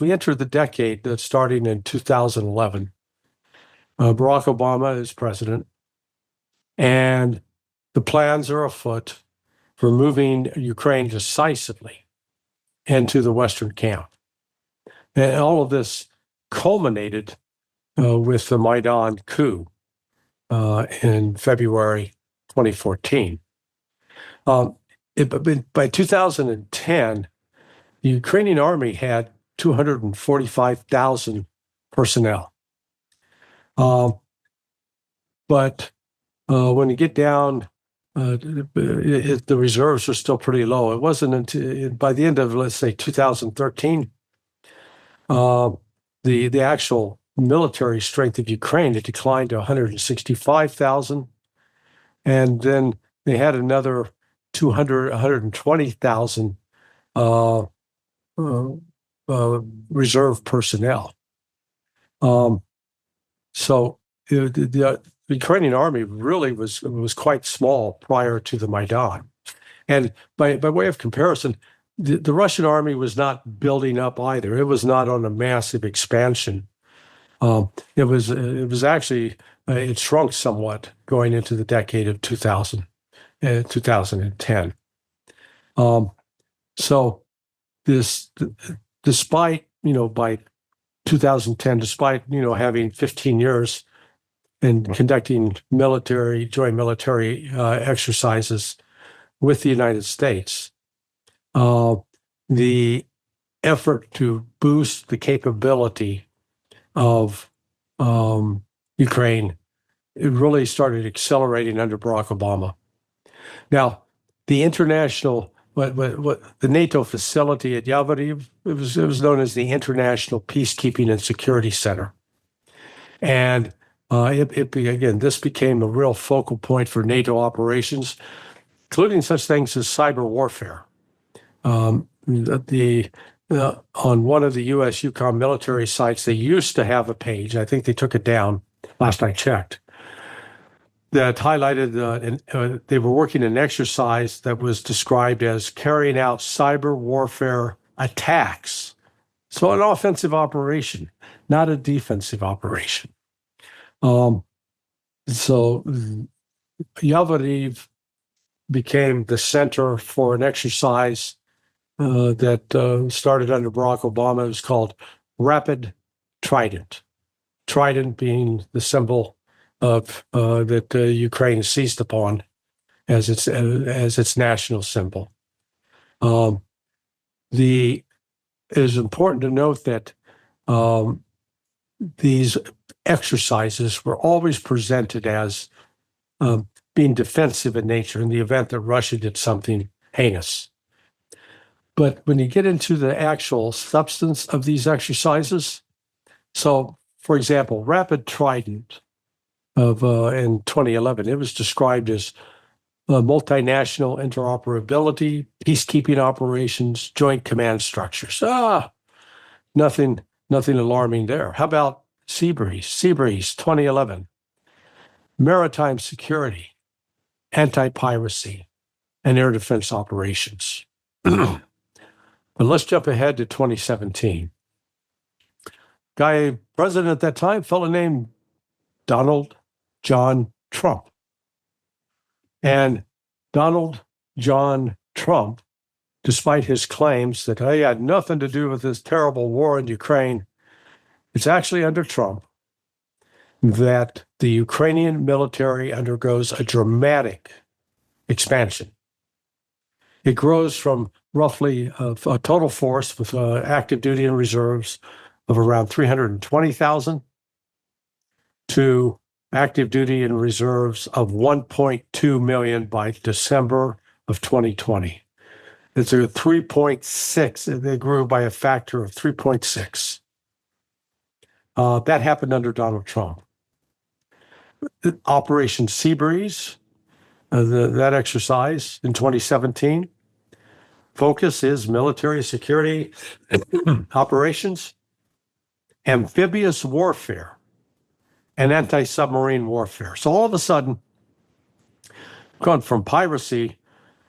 we enter the decade that's starting in 2011. Barack Obama is president, and the plans are afoot for moving Ukraine decisively into the Western camp. And all of this culminated with the Maidan coup in February 2014. By 2010, the Ukrainian army had 245,000 personnel. But when you get down, the reserves were still pretty low. It wasn't until by the end of, let's say, 2013, the actual military strength of Ukraine had declined to 165,000, and then they had another 120,000 reserve personnel. So the Ukrainian army really was quite small prior to the Maidan. And by way of comparison, the Russian army was not building up either. It was not on a massive expansion. It was actually, it shrunk somewhat going into the decade of 2010. So despite, by 2010, despite, having 15 years and conducting joint military exercises with the United States, the effort to boost the capability of Ukraine, it really started accelerating under Barack Obama. Now, the international, the NATO facility at Yavoriv, it was known as the International Peacekeeping and Security Center. And again, this became a real focal point for NATO operations, including such things as cyber warfare. On one of the U.S. Yukon military sites, they used to have a page, I think they took it down last I checked, that highlighted they were working an exercise that was described as carrying out cyber warfare attacks. So an offensive operation, not a defensive operation. So Yavoriv became the center for an exercise that started under Barack Obama. It was called Rapid Trident. Trident being the symbol of that Ukraine seized upon as its national symbol. It is important to note that these exercises were always presented as being defensive in nature in the event that Russia did something heinous. But when you get into the actual substance of these exercises, so for example, Rapid Trident in 2011, it was described as multinational interoperability, peacekeeping operations, joint command structures. Nothing alarming there. How about Seabreeze 2011, maritime security, anti-piracy, and air defense operations. But let's jump ahead to 2017. President at that time, a fellow named Donald John Trump. And Donald John Trump, despite his claims that he had nothing to do with this terrible war in Ukraine, it's actually under Trump that the Ukrainian military undergoes a dramatic expansion. It grows from roughly a total force with active duty and reserves of around 320,000 to active duty and reserves of 1.2 million by December of 2020. It's a 3.6. They grew by a factor of 3.6. That happened under Donald Trump. Operation Seabreeze, that exercise in 2017, focus is military security operations, amphibious warfare, and anti-submarine warfare. So all of a sudden, gone from piracy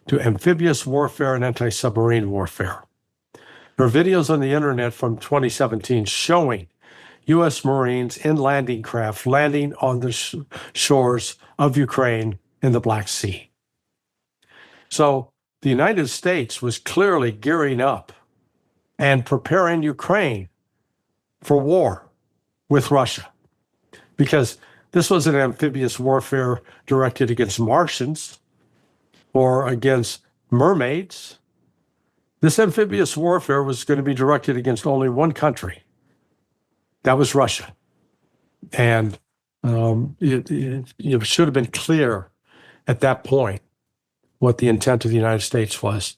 to amphibious warfare and anti-submarine warfare. There are videos on the internet from 2017 showing U.S. Marines in landing craft landing on the shores of Ukraine in the Black Sea. So the United States was clearly gearing up and preparing Ukraine for war with Russia, because this was an amphibious warfare directed against Martians or against mermaids. This amphibious warfare was going to be directed against only one country. That was Russia. And it should have been clear at that point what the intent of the United States was.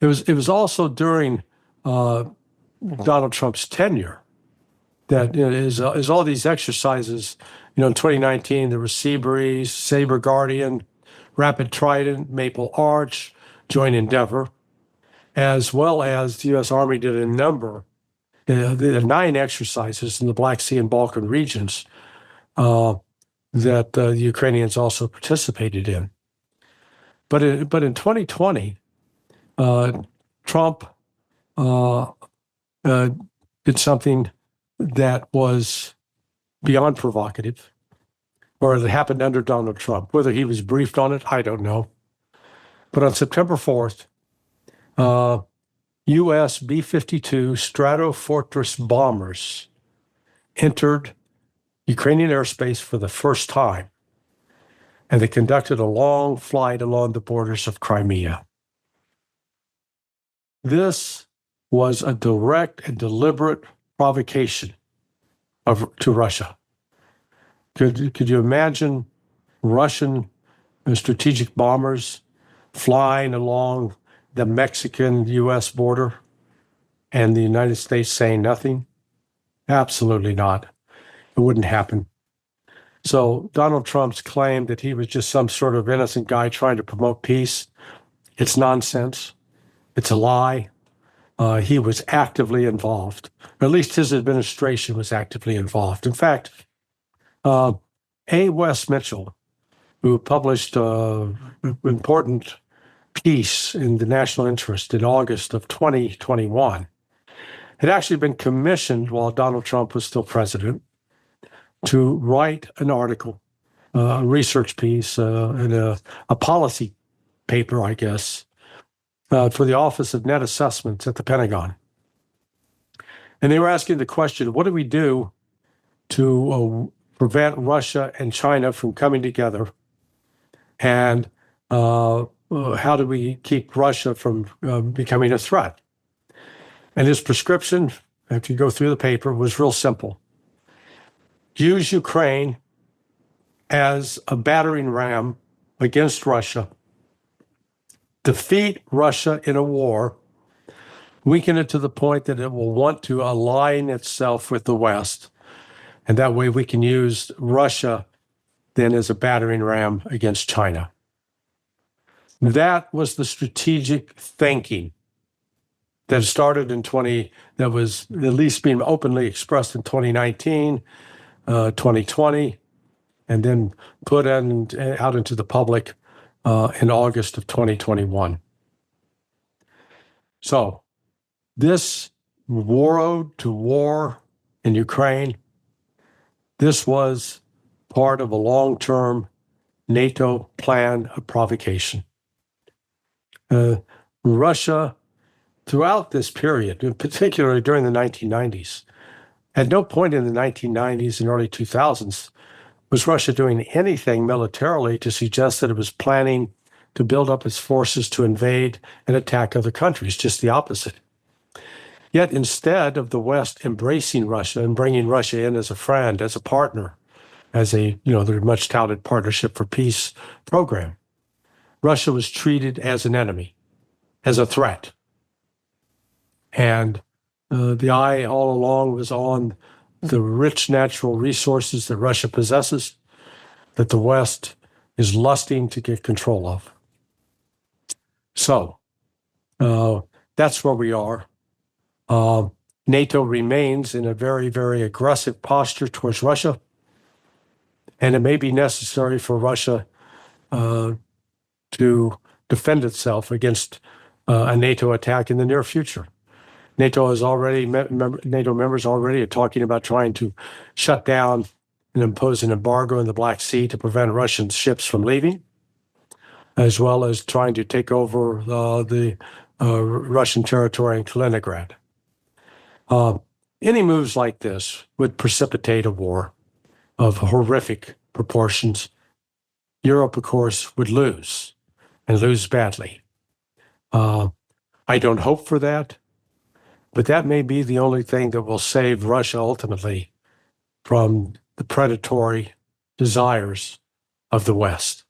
It was also during Donald Trump's tenure that is all these exercises. In 2019, there was Sea Breeze, Saber Guardian, Rapid Trident, Maple Arch, Joint Endeavor, as well as the U.S. Army did a number. There are 9 exercises in the Black Sea and Balkan regions that the Ukrainians also participated in. But in 2020, Trump did something that was beyond provocative, or it happened under Donald Trump. Whether he was briefed on it, I don't know. But on September 4th, U.S. B-52 Stratofortress bombers entered Ukrainian airspace for the first time, and they conducted a long flight along the borders of Crimea. This was a direct and deliberate provocation to Russia. Could you imagine Russian strategic bombers flying along the Mexican-U.S. border and the United States saying nothing? Absolutely not. It wouldn't happen. So Donald Trump's claim that he was just some sort of innocent guy trying to promote peace, it's nonsense. It's a lie. He was actively involved. Or at least his administration was actively involved. In fact, A. Wes Mitchell, who published an important piece in the National Interest in August of 2021, had actually been commissioned while Donald Trump was still president to write an article, a research piece, and a policy paper, I guess, for the Office of Net Assessments at the Pentagon. And they were asking the question, what do we do to prevent Russia and China from coming together? And how do we keep Russia from becoming a threat? And his prescription, if you go through the paper, was real simple. Use Ukraine as a battering ram against Russia, defeat Russia in a war, weaken it to the point that it will want to align itself with the West, and that way we can use Russia then as a battering ram against China. That was the strategic thinking that started that was at least being openly expressed in 2019, 2020, and then put out into the public in August of 2021. So this road to war in Ukraine, this was part of a long-term NATO plan of provocation. Russia, throughout this period, particularly during the 1990s, at no point in the 1990s and early 2000s was Russia doing anything militarily to suggest that it was planning to build up its forces to invade and attack other countries, just the opposite. Yet instead of the West embracing Russia and bringing Russia in as a friend, as a partner, as their much touted Partnership for Peace program, Russia was treated as an enemy, as a threat. And the eye all along was on the rich natural resources that Russia possesses, that the West is lusting to get control of. So that's where we are. NATO remains in a very, very aggressive posture towards Russia, and it may be necessary for Russia to defend itself against a NATO attack in the near future. NATO has already NATO members already are talking about trying to shut down and impose an embargo in the Black Sea to prevent Russian ships from leaving, as well as trying to take over the Russian territory in Kaliningrad. Any moves like this would precipitate a war of horrific proportions. Europe, of course, would lose and lose badly. I don't hope for that, but that may be the only thing that will save Russia ultimately from the predatory desires of the West.